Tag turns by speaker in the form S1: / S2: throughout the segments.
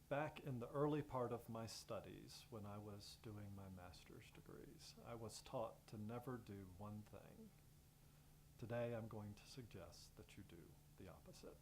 S1: back in the early part of my studies when I was doing my master's degrees, I was taught to never do one thing. Today I'm going to suggest that you do the opposite.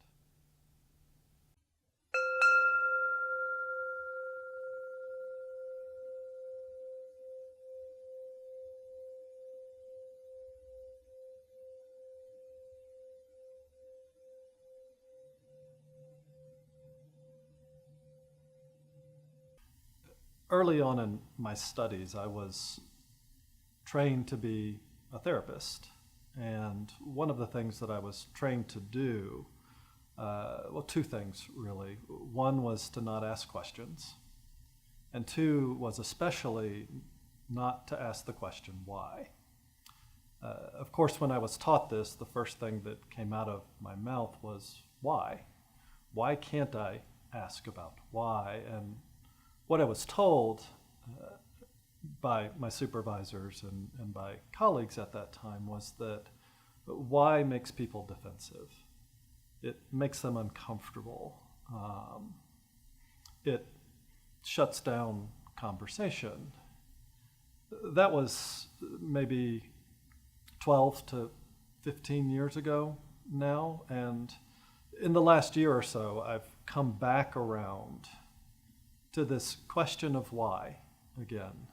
S1: Early on in my studies, I was trained to be a therapist. And one of the things that I was trained to do, two things really. One was to not ask questions. And two was especially not to ask the question, why? Of course, when I was taught this, the first thing that came out of my mouth was, why? Why can't I ask about why? And what I was told by my supervisors and by colleagues at that time was that why makes people defensive. It makes them uncomfortable. It shuts down conversation. That was maybe 12 to 15 years ago now, and in the last year or so, I've come back around to this question of why again.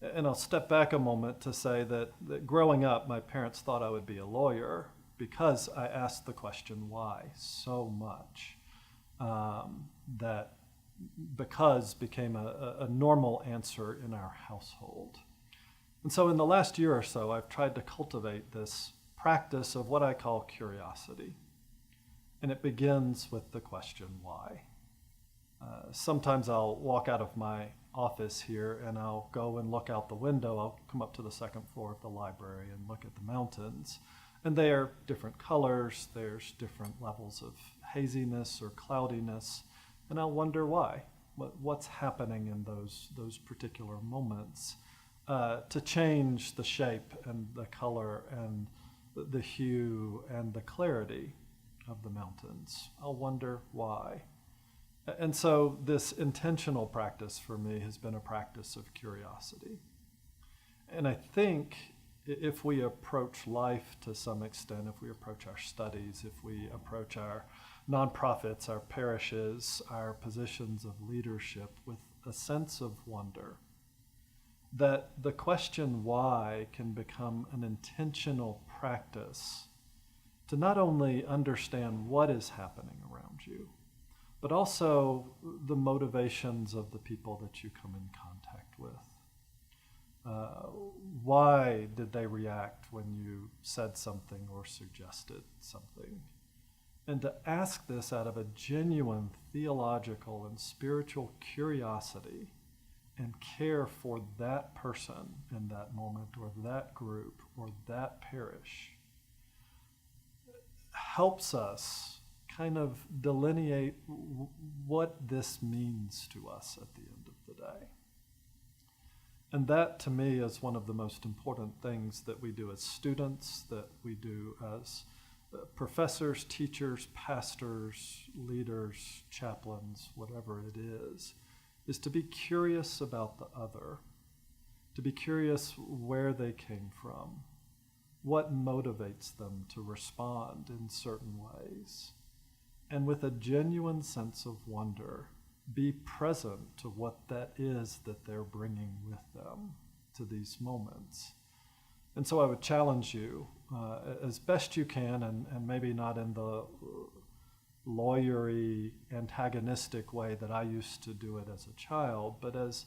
S1: And I'll step back a moment to say that growing up, my parents thought I would be a lawyer because I asked the question why so much, that because became a normal answer in our household. And so in the last year or so, I've tried to cultivate this practice of what I call curiosity. And it begins with the question why. Sometimes I'll walk out of my office here and I'll go and look out the window. I'll come up to the second floor of the library and look at the mountains. And they are different colors, there's different levels of haziness or cloudiness, and I'll wonder why. What's happening in those particular moments to change the shape and the color and the hue and the clarity of the mountains. I'll wonder why. And so this intentional practice for me has been a practice of curiosity. And I think if we approach life to some extent, if we approach our studies, if we approach our nonprofits, our parishes, our positions of leadership with a sense of wonder, that the question why can become an intentional practice to not only understand what is happening around you, but also the motivations of the people that you come in contact with. Why did they react when you said something or suggested something? And to ask this out of a genuine theological and spiritual curiosity and care for that person in that moment or that group or that parish helps us kind of delineate what this means to us at the end of the day. And that, to me, is one of the most important things that we do as students, that we do as professors, teachers, pastors, leaders, chaplains, whatever it is to be curious about the other, to be curious where they came from, what motivates them to respond in certain ways. And with a genuine sense of wonder, be present to what that is that they're bringing with them to these moments. And so I would challenge you, as best you can, and maybe not in the lawyery, antagonistic way that I used to do it as a child, but as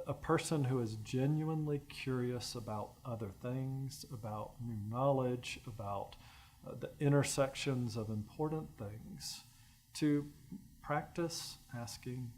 S1: a person who is genuinely curious about other things, about new knowledge, about the intersections of important things, to practice asking